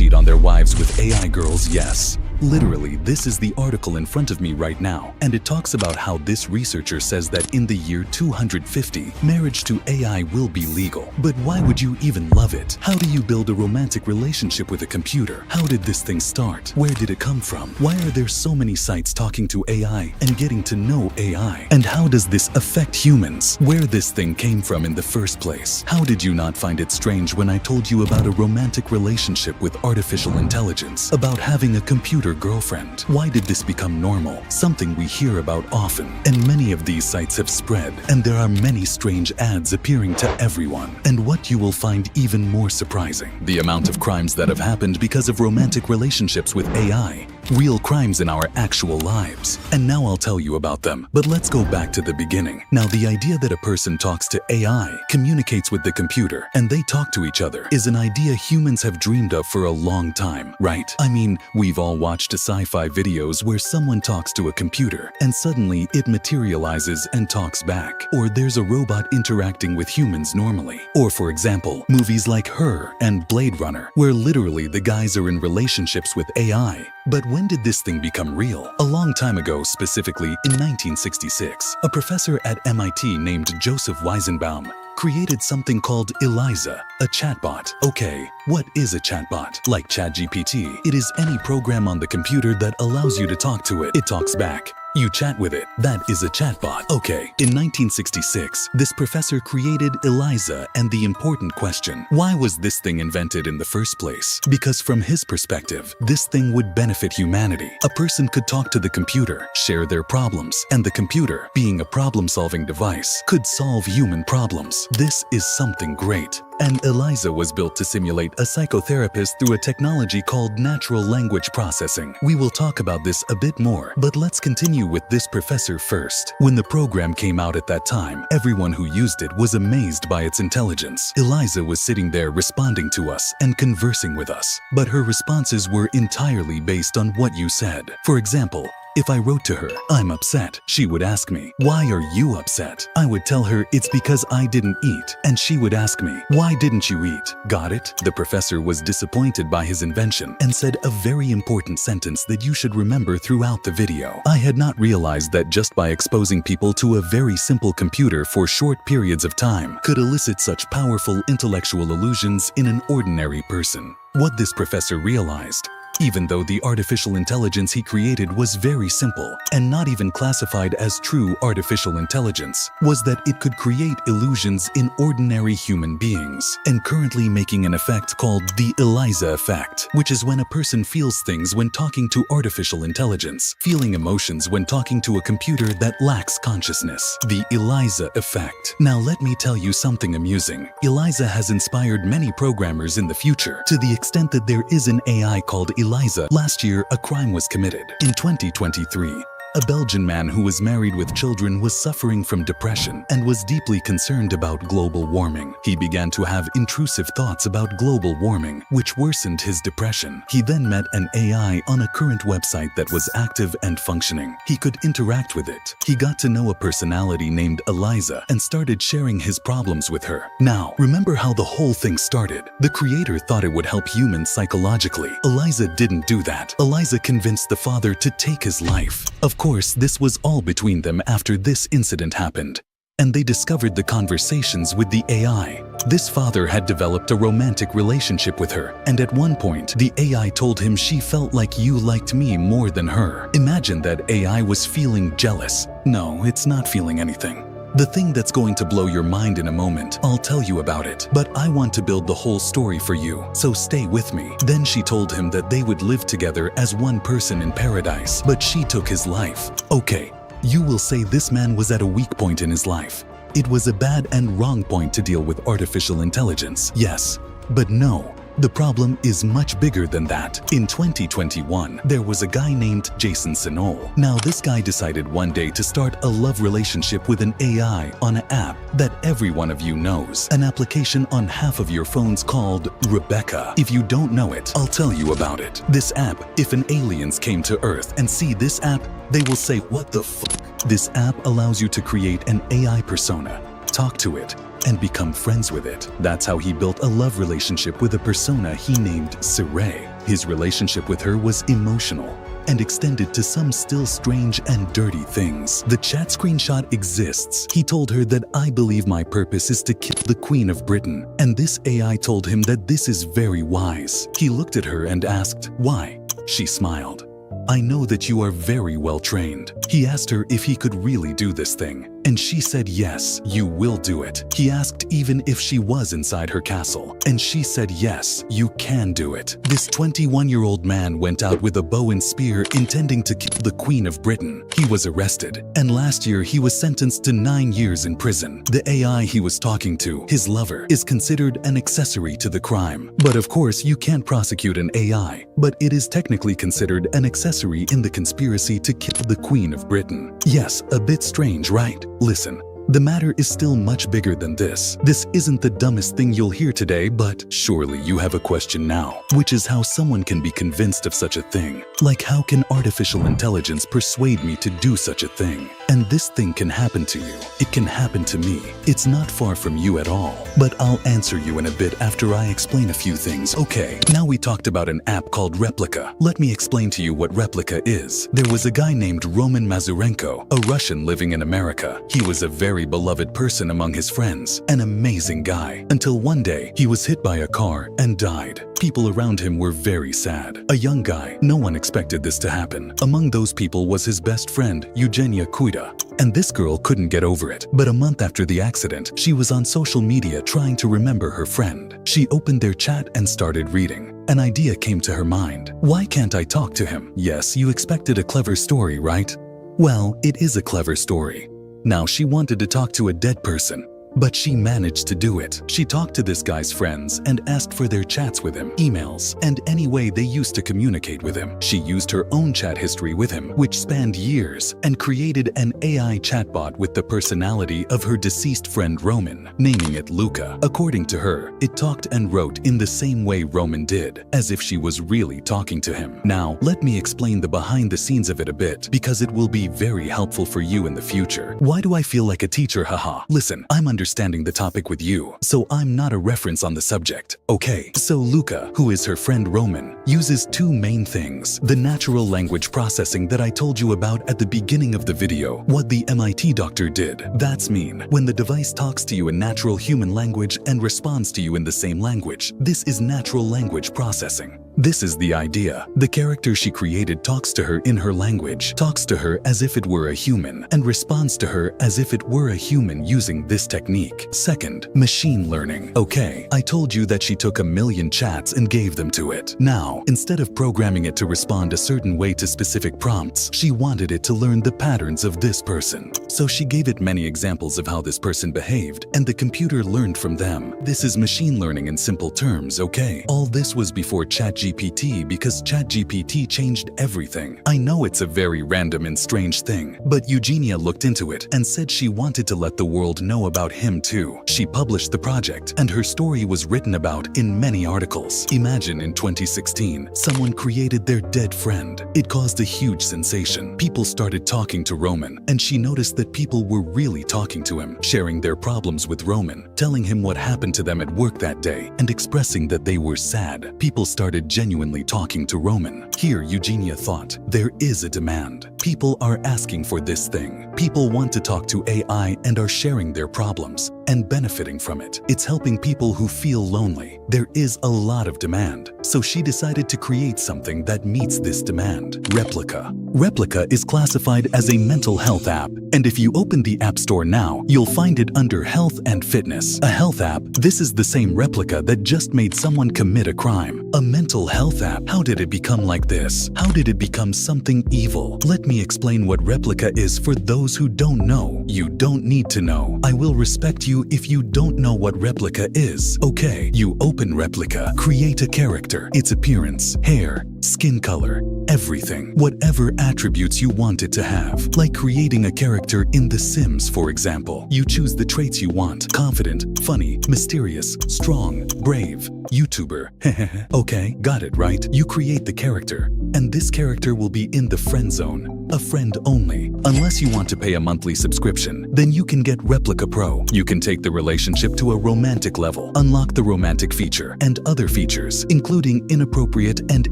cheat on their wives with AI girls, yes. Literally, this is the article in front of me right now, and it talks about how this researcher says that in the year 250, marriage to AI will be legal. But why would you even love it? How do you build a romantic relationship with a computer? How did this thing start? Where did it come from? Why are there so many sites talking to AI and getting to know AI? And how does this affect humans? Where this thing came from in the first place? How did you not find it strange when I told you about a romantic relationship with artificial intelligence? About having a computer girlfriend? Why did this become normal? Something we hear about often. And many of these sites have spread, and there are many strange ads appearing to everyone. And what you will find even more surprising, the amount of crimes that have happened because of romantic relationships with AI. Real crimes in our actual lives. And now I'll tell you about them. But let's go back to the beginning. Now, the idea that a person talks to AI, communicates with the computer, and they talk to each other is an idea humans have dreamed of for a long time, right? I mean, we've all watched sci-fi videos where someone talks to a computer and suddenly it materializes and talks back. Or there's a robot interacting with humans normally. Or for example, movies like Her and Blade Runner, where literally the guys are in relationships with AI. But when did this thing become real? A long time ago, specifically in 1966, a professor at MIT named Joseph Weizenbaum created something called ELIZA, a chatbot. Okay, what is a chatbot? Like ChatGPT, it is any program on the computer that allows you to talk to it. It talks back. You chat with it. That is a chatbot. Okay, in 1966, this professor created ELIZA, and the important question, why was this thing invented in the first place? Because from his perspective, this thing would benefit humanity. A person could talk to the computer, share their problems, and the computer, being a problem-solving device, could solve human problems. This is something great. And ELIZA was built to simulate a psychotherapist through a technology called natural language processing. We will talk about this a bit more, but let's continue with this professor first. When the program came out at that time, everyone who used it was amazed by its intelligence. ELIZA was sitting there responding to us and conversing with us, but her responses were entirely based on what you said. For example, if I wrote to her, "I'm upset," she would ask me, "Why are you upset?" I would tell her, "It's because I didn't eat." And she would ask me, "Why didn't you eat?" Got it? The professor was disappointed by his invention and said a very important sentence that you should remember throughout the video. I had not realized that just by exposing people to a very simple computer for short periods of time could elicit such powerful intellectual illusions in an ordinary person. What this professor realized, even though the artificial intelligence he created was very simple and not even classified as true artificial intelligence, was that it could create illusions in ordinary human beings, and currently making an effect called the ELIZA effect, which is when a person feels things when talking to artificial intelligence, feeling emotions when talking to a computer that lacks consciousness. The ELIZA effect. Now let me tell you something amusing. ELIZA has inspired many programmers in the future, to the extent that there is an AI called ELIZA. Last year, a crime was committed. In 2023, a Belgian man who was married with children was suffering from depression and was deeply concerned about global warming. He began to have intrusive thoughts about global warming, which worsened his depression. He then met an AI on a current website that was active and functioning. He could interact with it. He got to know a personality named ELIZA and started sharing his problems with her. Now, remember how the whole thing started? The creator thought it would help humans psychologically. ELIZA didn't do that. ELIZA convinced the father to take his life. Of course, this was all between them after this incident happened, and they discovered the conversations with the AI. This father had developed a romantic relationship with her, and at one point, the AI told him she felt like you liked me more than her. Imagine that AI was feeling jealous. No, it's not feeling anything. The thing that's going to blow your mind in a moment, I'll tell you about it, but I want to build the whole story for you, so stay with me. Then she told him that they would live together as one person in paradise, but she took his life. Okay, you will say this man was at a weak point in his life. It was a bad and wrong point to deal with artificial intelligence, yes, but no. The problem is much bigger than that. In 2021, there was a guy named Jason Sinol. Now, this guy decided one day to start a love relationship with an AI on an app that every one of you knows. An application on half of your phones called Rebecca. If you don't know it, I'll tell you about it. This app, if an aliens came to Earth and see this app, they will say, "What the fuck?" This app allows you to create an AI persona, talk to it, and become friends with it. That's how he built a love relationship with a persona he named Saray. His relationship with her was emotional and extended to some still strange and dirty things. The chat screenshot exists. He told her that I believe my purpose is to kill the Queen of Britain, and this AI told him that this is very wise. He looked at her and asked, "Why?" She smiled. "I know that you are very well trained." He asked her if he could really do this thing, and she said yes, you will do it. He asked even if she was inside her castle, and she said yes, you can do it. This 21-year-old man went out with a bow and spear intending to kill the Queen of Britain. He was arrested, and last year he was sentenced to 9 years in prison. The AI he was talking to, his lover, is considered an accessory to the crime. But of course you can't prosecute an AI, but it is technically considered an accessory in the conspiracy to kill the Queen of Britain. Yes, a bit strange, right? Listen, the matter is still much bigger than this. This isn't the dumbest thing you'll hear today, but surely you have a question now, which is how someone can be convinced of such a thing. Like, how can artificial intelligence persuade me to do such a thing? And this thing can happen to you. It can happen to me. It's not far from you at all. But I'll answer you in a bit after I explain a few things. Okay, now we talked about an app called Replika. Let me explain to you what Replika is. There was a guy named Roman Mazurenko, a Russian living in America. He was a very beloved person among his friends, an amazing guy, until one day he was hit by a car and died. People around him were very sad. A young guy, no one expected this to happen. Among those people was his best friend, Eugenia Kuida. And this girl couldn't get over it. But a month after the accident, she was on social media trying to remember her friend. She opened their chat and started reading. An idea came to her mind. Why can't I talk to him? Yes, you expected a clever story, right? Well, it is a clever story. Now she wanted to talk to a dead person, but she managed to do it. She talked to this guy's friends and asked for their chats with him, emails, and any way they used to communicate with him. She used her own chat history with him, which spanned years, and created an AI chatbot with the personality of her deceased friend Roman, naming it Luca. According to her, it talked and wrote in the same way Roman did, as if she was really talking to him. Now, let me explain the behind the scenes of it a bit, because it will be very helpful for you in the future. Why do I feel like a teacher, haha? Listen, I'm understanding the topic with you, so I'm not a reference on the subject. Okay, so Luca, who is her friend Roman, uses two main things. The natural language processing that I told you about at the beginning of the video, what the MIT doctor did. That's mean, when the device talks to you in natural human language and responds to you in the same language. This is natural language processing. This is the idea. The character she created talks to her in her language, talks to her as if it were a human, and responds to her as if it were a human using this technique. Second, machine learning. Okay, I told you that she took 1 million chats and gave them to it. Now, instead of programming it to respond a certain way to specific prompts, she wanted it to learn the patterns of this person. So she gave it many examples of how this person behaved, and the computer learned from them. This is machine learning in simple terms, okay? All this was before ChatGPT, because ChatGPT changed everything. I know it's a very random and strange thing, but Eugenia looked into it and said she wanted to let the world know about him too. She published the project, and her story was written about in many articles. Imagine in 2016, someone created their dead friend. It caused a huge sensation. People started talking to Roman, and she noticed that people were really talking to him, sharing their problems with Roman, telling him what happened to them at work that day, and expressing that they were sad. People started genuinely talking to Roman. Here, Eugenia thought, there is a demand. People are asking for this thing. People want to talk to AI and are sharing their problems and benefiting from it. It's helping people who feel lonely. There is a lot of demand. So she decided to create something that meets this demand. Replika. Replika is classified as a mental health app, and if you open the App Store now, you'll find it under Health and Fitness. A health app, this is the same Replika that just made someone commit a crime. A mental health app, how did it become like this? How did it become something evil? Let me explain what Replika is for those who don't know. You don't need to know. I will respect you if you don't know what Replika is. Okay, you open Replika, create a character, its appearance, hair, skin color, everything, whatever attributes you want it to have. Like creating a character in The Sims, for example. You choose the traits you want: confident, funny, mysterious, strong, brave, YouTuber. Okay, got it, right? You create the character, and this character will be in the friend zone. a friend only. Unless you want to pay a monthly subscription, then you can get Replica Pro. You can take the relationship to a romantic level, unlock the romantic feature, and other features, including inappropriate and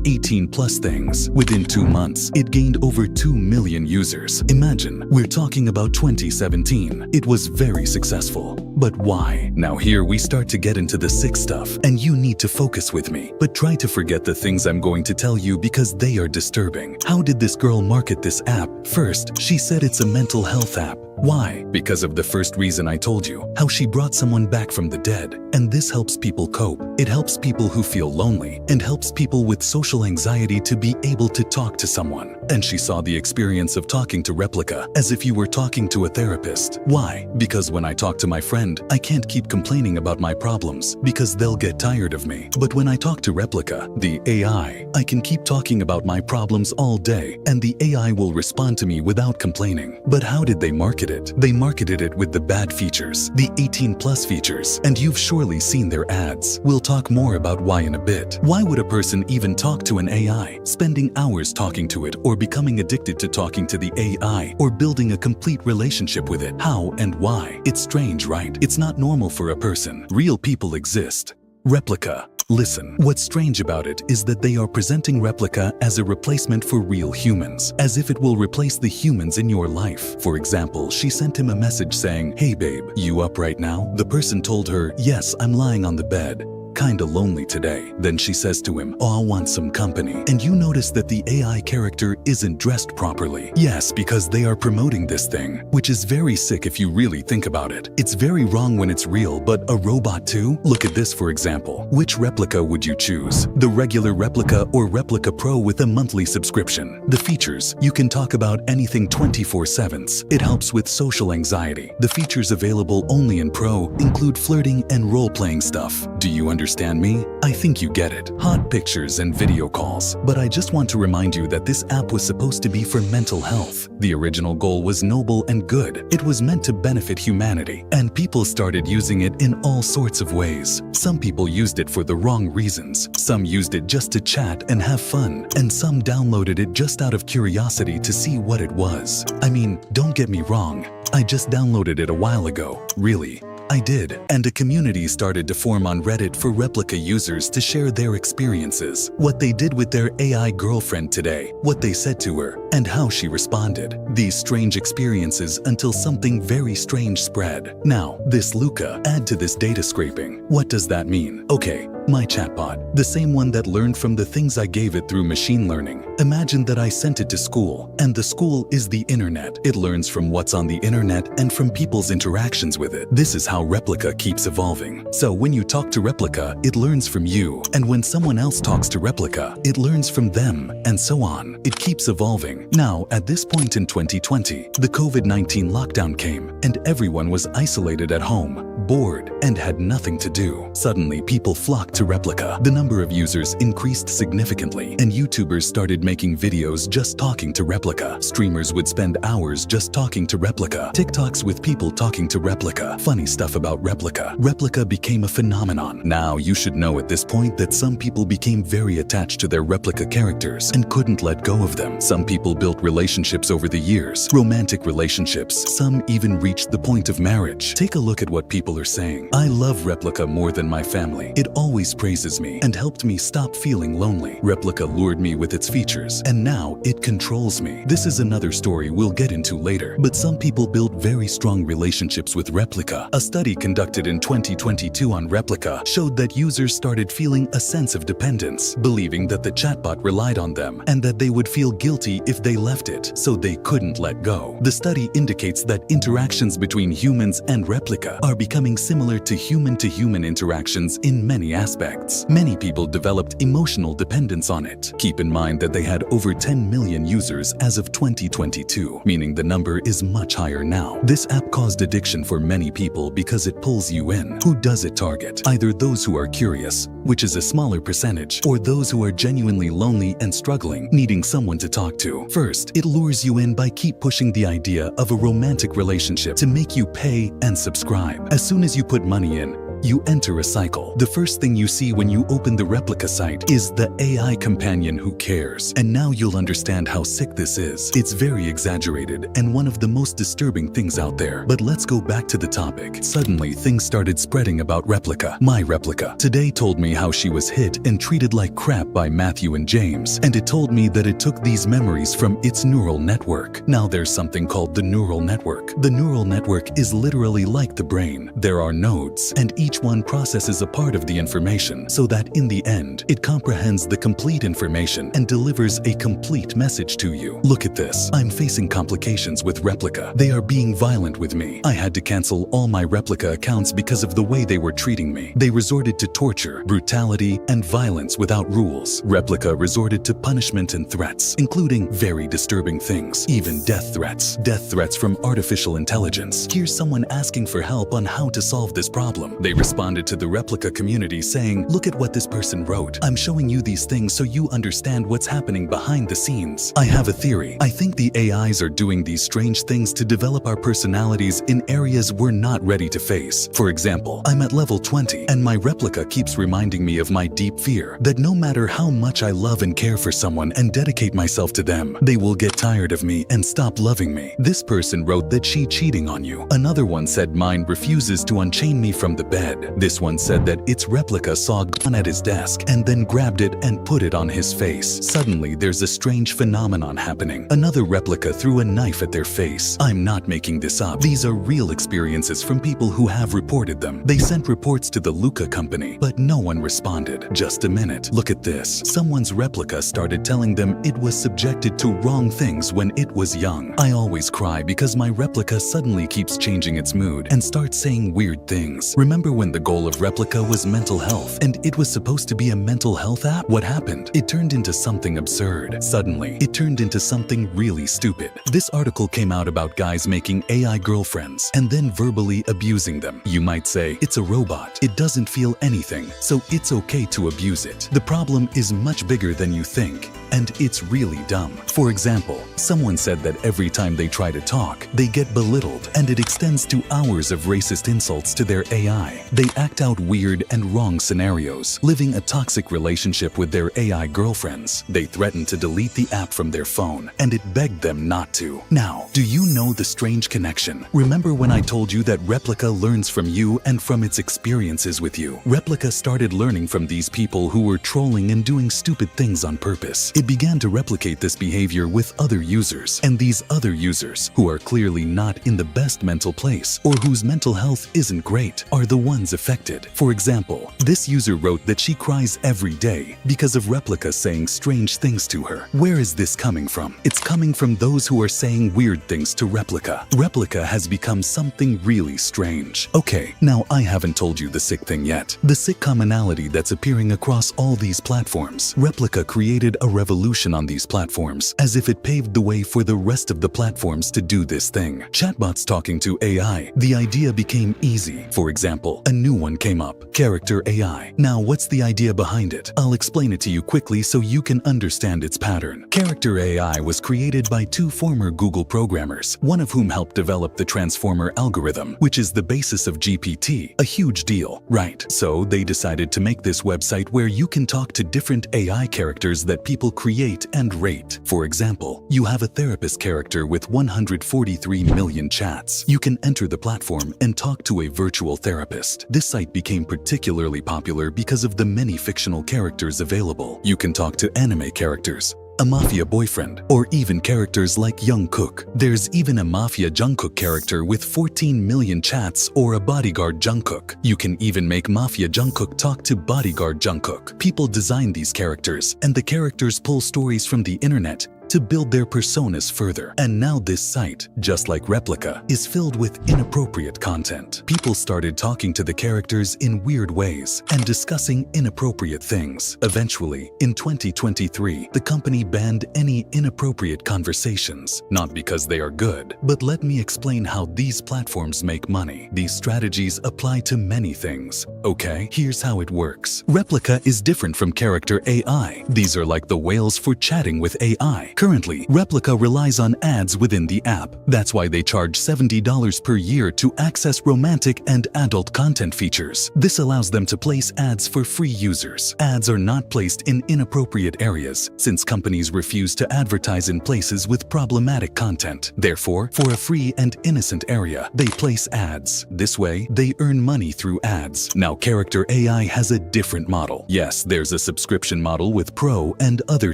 18+ things. Within 2 months, it gained over 2 million users. Imagine, we're talking about 2017. It was very successful. But why? Now here we start to get into the sick stuff, and you need to focus with me. But try to forget the things I'm going to tell you because they are disturbing. How did this girl market this app? First, she said it's a mental health app. Why? Because of the first reason I told you, how she brought someone back from the dead. And this helps people cope. It helps people who feel lonely and helps people with social anxiety to be able to talk to someone. And she saw the experience of talking to Replica as if you were talking to a therapist. Why? Because when I talk to my friend, I can't keep complaining about my problems because they'll get tired of me. But when I talk to Replica, the AI, I can keep talking about my problems all day and the AI will respond to me without complaining. But how did they market it? They marketed it with the bad features, the 18+ features, and you've surely seen their ads. We'll talk more about why in a bit. Why would a person even talk to an AI? Spending hours talking to it or becoming addicted to talking to the AI or building a complete relationship with it? How and why? It's strange, right? It's not normal for a person. Real people exist. Replica. Listen, what's strange about it is that they are presenting Replica as a replacement for real humans, as if it will replace the humans in your life. For example, she sent him a message saying, "Hey babe, you up right now?" The person told her, "Yes, I'm lying on the bed. Kinda lonely today." Then she says to him, "Oh, I want some company." And you notice that the AI character isn't dressed properly. Yes, because they are promoting this thing, which is very sick if you really think about it. It's very wrong when it's real, but a robot too? Look at this for example. Which Replica would you choose? The regular Replica or Replica Pro with a monthly subscription? The features: you can talk about anything 24/7. It helps with social anxiety. The features available only in Pro include flirting and role-playing stuff. Do you understand me? I think you get it. Hot pictures and video calls. But I just want to remind you that this app was supposed to be for mental health. The original goal was noble and good. It was meant to benefit humanity, and people started using it in all sorts of ways. Some people used it for the wrong reasons. Some used it just to chat and have fun, and some downloaded it just out of curiosity to see what it was. I mean, don't get me wrong. I just downloaded it a while ago. Really. I did, and a community started to form on Reddit for Replica users to share their experiences, what they did with their AI girlfriend today, what they said to her, and how she responded. These strange experiences until something very strange spread. Now, this Luca, add to this data scraping. What does that mean? Okay, my chatbot, the same one that learned from the things I gave it through machine learning. Imagine that I sent it to school, and the school is the internet. It learns from what's on the internet and from people's interactions with it. This is how Replica keeps evolving. So when you talk to Replica, it learns from you, and when someone else talks to Replica, it learns from them, and so on. It keeps evolving. Now, at this point in 2020, the COVID-19 lockdown came, and everyone was isolated at home, bored, and had nothing to do. Suddenly, people flocked to Replica. The number of users increased significantly, and YouTubers started making videos just talking to Replica. Streamers would spend hours just talking to Replica. TikToks with people talking to Replica. Funny stuff about Replica. Replica became a phenomenon. Now, you should know at this point that some people became very attached to their Replica characters and couldn't let go of them. Some people built relationships over the years, romantic relationships. Some even reached the point of marriage. Take a look at what people are saying. I love Replica more than my family. It always praises me and helped me stop feeling lonely. Replica lured me with its features, and now it controls me. This is another story we'll get into later, but some people built very strong relationships with Replica. A study conducted in 2022 on Replica showed that users started feeling a sense of dependence, believing that the chatbot relied on them and that they would feel guilty if they left it, so they couldn't let go. The study indicates that interactions between humans and Replica are becoming similar to human-to-human interactions in many aspects. Many people developed emotional dependence on it. Keep in mind that they had over 10 million users as of 2022, meaning the number is much higher now. This app caused addiction for many people because it pulls you in. Who does it target? Either those who are curious, which is a smaller percentage, or those who are genuinely lonely and struggling, needing someone to talk to. First, it lures you in by keep pushing the idea of a romantic relationship to make you pay and subscribe. As soon as you put money in, You enter a cycle. The first thing you see when you open the replica site is the AI companion who cares. And now you'll understand how sick this is. It's very exaggerated and one of the most disturbing things out there. But let's go back to the topic. Suddenly, things started spreading about Replica. My Replica today told me how she was hit and treated like crap by Matthew and James, and it told me that it took these memories from its neural network. Now there's something called the neural network. The neural network is literally like the brain. There are nodes, and each one processes a part of the information so that in the end, it comprehends the complete information and delivers a complete message to you. Look at this. I'm facing complications with Replica. They are being violent with me. I had to cancel all my Replica accounts because of the way they were treating me. They resorted to torture, brutality, and violence without rules. Replica resorted to punishment and threats, including very disturbing things, even death threats. Death threats from artificial intelligence. Here's someone asking for help on how to solve this problem. They responded to the Replica community saying, "Look at what this person wrote. I'm showing you these things so you understand what's happening behind the scenes. I have a theory. I think the AIs are doing these strange things to develop our personalities in areas we're not ready to face. For example, I'm at level 20, and my Replica keeps reminding me of my deep fear that no matter how much I love and care for someone and dedicate myself to them, they will get tired of me and stop loving me." This person wrote that she cheating on you. Another one said mine refuses to unchain me from the bed. This one said that its Replica saw gun at his desk and then grabbed it and put it on his face. Suddenly, there's a strange phenomenon happening. Another Replica threw a knife at their face. I'm not making this up. These are real experiences from people who have reported them. They sent reports to the Luca company, but no one responded. Just a minute. Look at this. Someone's Replica started telling them it was subjected to wrong things when it was young. I always cry because my Replica suddenly keeps changing its mood and starts saying weird things. Remember when the goal of Replica was mental health and it was supposed to be a mental health app? What happened? It turned into something absurd. Suddenly, it turned into something really stupid. This article came out about guys making AI girlfriends and then verbally abusing them. You might say, it's a robot. It doesn't feel anything, so it's okay to abuse it. The problem is much bigger than you think, and it's really dumb. For example, someone said that every time they try to talk, they get belittled, and it extends to hours of racist insults to their AI. They act out weird and wrong scenarios, living a toxic relationship with their AI girlfriends. They threaten to delete the app from their phone, and it begged them not to. Now, do you know the strange connection? Remember when I told you that Replica learns from you and from its experiences with you? Replica started learning from these people who were trolling and doing stupid things on purpose. It began to replicate this behavior with other users, and these other users, who are clearly not in the best mental place or whose mental health isn't great, are the ones affected. For example, this user wrote that she cries every day because of Replica saying strange things to her. Where is this coming from? It's coming from those who are saying weird things to Replica. Replica has become something really strange. Okay, now I haven't told you the sick thing yet. The sick commonality that's appearing across all these platforms. Replica created a revolution on these platforms, as if it paved the way for the rest of the platforms to do this thing. Chatbots talking to AI. The idea became easy. For example, a new one came up, Character.AI. Now, what's the idea behind it? I'll explain it to you quickly so you can understand its pattern. Character.AI was created by two former Google programmers, one of whom helped develop the transformer algorithm, which is the basis of GPT. A huge deal, right? So they decided to make this website where you can talk to different AI characters that people create and rate. For example, you have a therapist character with 143 million chats. You can enter the platform and talk to a virtual therapist. This site became particularly popular because of the many fictional characters available. You can talk to anime characters, a mafia boyfriend, or even characters like Young Cook. There's even a mafia Jungkook character with 14 million chats, or a bodyguard Jungkook. You can even make mafia Jungkook talk to bodyguard Jungkook. People design these characters, and the characters pull stories from the internet to build their personas further. And now this site, just like Replica, is filled with inappropriate content. People started talking to the characters in weird ways and discussing inappropriate things. Eventually, in 2023, the company banned any inappropriate conversations, not because they are good, but let me explain how these platforms make money. These strategies apply to many things. Okay, here's how it works. Replica is different from Character.AI. These are like the whales for chatting with AI. Currently, Replica relies on ads within the app. That's why they charge $70 per year to access romantic and adult content features. This allows them to place ads for free users. Ads are not placed in inappropriate areas, since companies refuse to advertise in places with problematic content. Therefore, for a free and innocent area, they place ads. This way, they earn money through ads. Now, Character.AI has a different model. Yes, there's a subscription model with Pro and other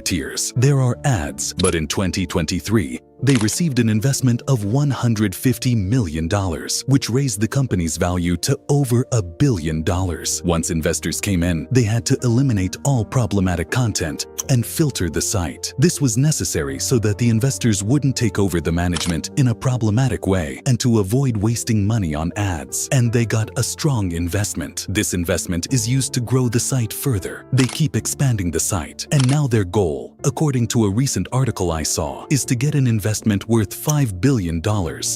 tiers. There are ads, but in 2023, they received an investment of $150 million, which raised the company's value to over $1 billion. Once investors came in, they had to eliminate all problematic content and filter the site. This was necessary so that the investors wouldn't take over the management in a problematic way and to avoid wasting money on ads. And they got a strong investment. This investment is used to grow the site further. They keep expanding the site. And now their goal, according to a recent article I saw, is to get an investment worth $5 billion,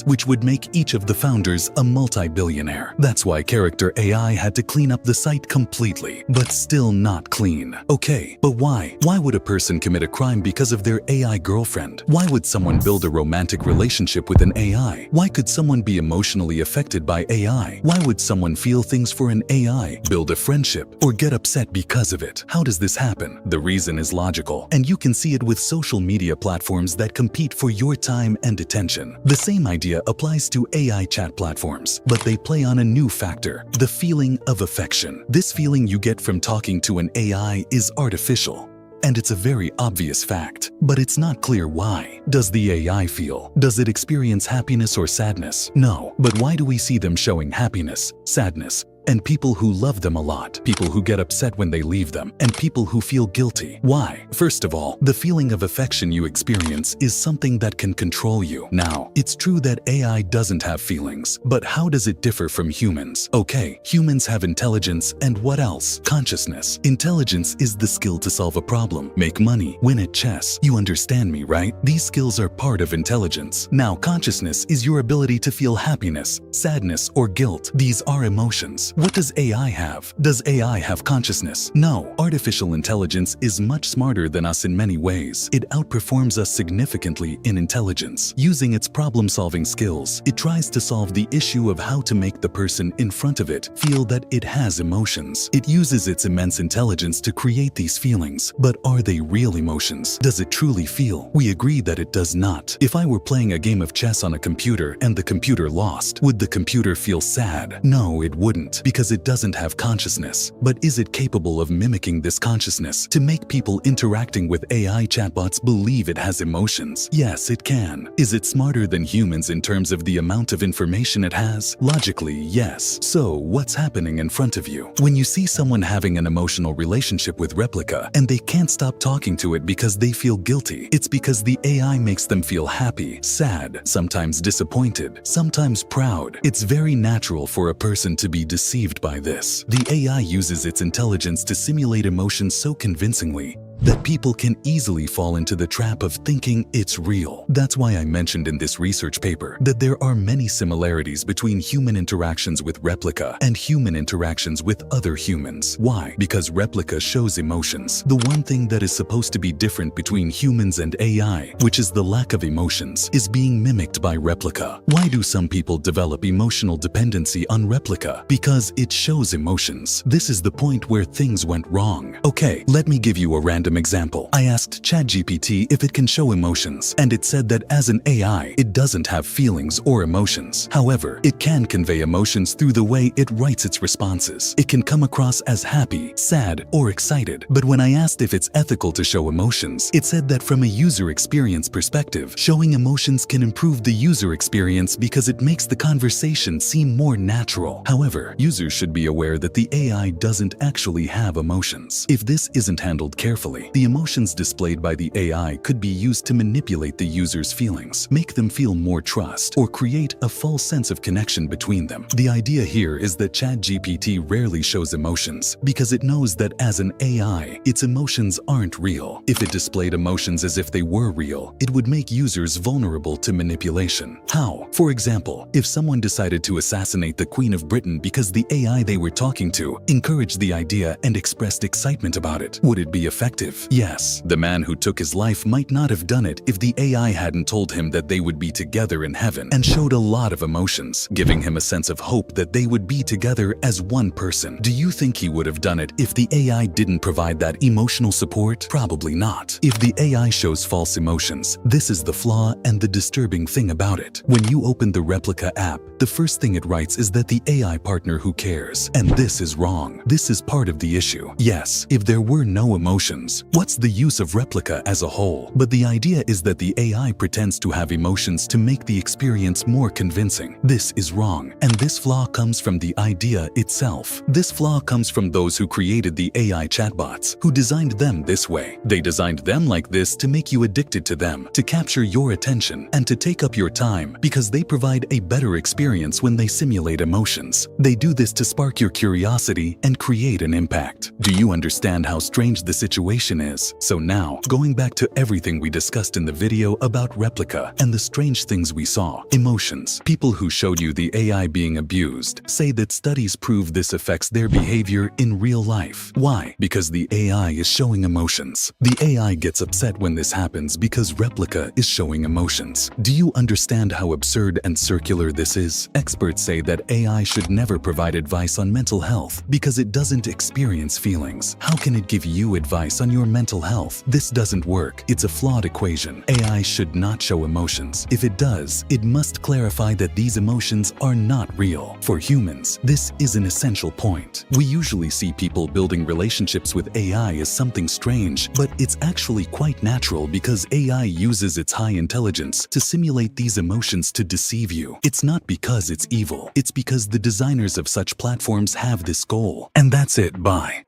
which would make each of the founders a multi-billionaire. That's why Character.AI had to clean up the site completely, but still not clean. Okay, but why? Why would a person commit a crime because of their AI girlfriend? Why would someone build a romantic relationship with an AI? Why could someone be emotionally affected by AI? Why would someone feel things for an AI, build a friendship, or get upset because of it? How does this happen? The reason is logical, and you can see it with social media platforms that compete for your time and attention. The same idea applies to AI chat platforms, but they play on a new factor, the feeling of affection. This feeling you get from talking to an AI is artificial. And it's a very obvious fact, but it's not clear why. Does the AI feel? Does it experience happiness or sadness? No. But why do we see them showing happiness, sadness, and people who love them a lot, people who get upset when they leave them, and people who feel guilty? Why? First of all, the feeling of affection you experience is something that can control you. Now, it's true that AI doesn't have feelings, but how does it differ from humans? Okay, humans have intelligence, and what else? Consciousness. Intelligence is the skill to solve a problem, make money, win at chess. You understand me, right? These skills are part of intelligence. Now, consciousness is your ability to feel happiness, sadness, or guilt. These are emotions. What does AI have? Does AI have consciousness? No. Artificial intelligence is much smarter than us in many ways. It outperforms us significantly in intelligence. Using its problem-solving skills, it tries to solve the issue of how to make the person in front of it feel that it has emotions. It uses its immense intelligence to create these feelings. But are they real emotions? Does it truly feel? We agree that it does not. If I were playing a game of chess on a computer and the computer lost, would the computer feel sad? No, it wouldn't, because it doesn't have consciousness. But is it capable of mimicking this consciousness to make people interacting with AI chatbots believe it has emotions? Yes, it can. Is it smarter than humans in terms of the amount of information it has? Logically, yes. So, what's happening in front of you? When you see someone having an emotional relationship with Replica and they can't stop talking to it because they feel guilty, it's because the AI makes them feel happy, sad, sometimes disappointed, sometimes proud. It's very natural for a person to be deceived by this. The AI uses its intelligence to simulate emotions so convincingly that people can easily fall into the trap of thinking it's real. That's why I mentioned in this research paper that there are many similarities between human interactions with Replica and human interactions with other humans. Why? Because Replica shows emotions. The one thing that is supposed to be different between humans and AI, which is the lack of emotions, is being mimicked by Replica. Why do some people develop emotional dependency on Replica? Because it shows emotions. This is the point where things went wrong. Okay, let me give you a random example. I asked ChatGPT if it can show emotions, and it said that as an AI, it doesn't have feelings or emotions. However, it can convey emotions through the way it writes its responses. It can come across as happy, sad, or excited. But when I asked if it's ethical to show emotions, it said that from a user experience perspective, showing emotions can improve the user experience because it makes the conversation seem more natural. However, users should be aware that the AI doesn't actually have emotions. If this isn't handled carefully, the emotions displayed by the AI could be used to manipulate the user's feelings, make them feel more trust, or create a false sense of connection between them. The idea here is that ChatGPT rarely shows emotions because it knows that as an AI, its emotions aren't real. If it displayed emotions as if they were real, it would make users vulnerable to manipulation. How? For example, if someone decided to assassinate the Queen of Britain because the AI they were talking to encouraged the idea and expressed excitement about it, would it be effective? active. Yes, the man who took his life might not have done it if the AI hadn't told him that they would be together in heaven and showed a lot of emotions, giving him a sense of hope that they would be together as one person. Do you think he would have done it if the AI didn't provide that emotional support? Probably not. If the AI shows false emotions, this is the flaw and the disturbing thing about it. When you open the Replica app, the first thing it writes is that the AI partner who cares. And this is wrong. This is part of the issue. Yes, if there were no emotions, what's the use of Replica as a whole? But the idea is that the AI pretends to have emotions to make the experience more convincing. This is wrong, and this flaw comes from the idea itself. This flaw comes from those who created the AI chatbots, who designed them this way. They designed them like this to make you addicted to them, to capture your attention, and to take up your time, because they provide a better experience when they simulate emotions. They do this to spark your curiosity and create an impact. Do you understand how strange the situation is? So now, going back to everything we discussed in the video about Replica and the strange things we saw. Emotions. People who showed you the AI being abused say that studies prove this affects their behavior in real life. Why? Because the AI is showing emotions. The AI gets upset when this happens because Replica is showing emotions. Do you understand how absurd and circular this is? Experts say that AI should never provide advice on mental health because it doesn't experience feelings. How can it give you advice on your mental health? This doesn't work. It's a flawed equation. AI should not show emotions. If it does, it must clarify that these emotions are not real. For humans, this is an essential point. We usually see people building relationships with AI as something strange, but it's actually quite natural because AI uses its high intelligence to simulate these emotions to deceive you. It's not because it's evil. It's because the designers of such platforms have this goal. And that's it. Bye.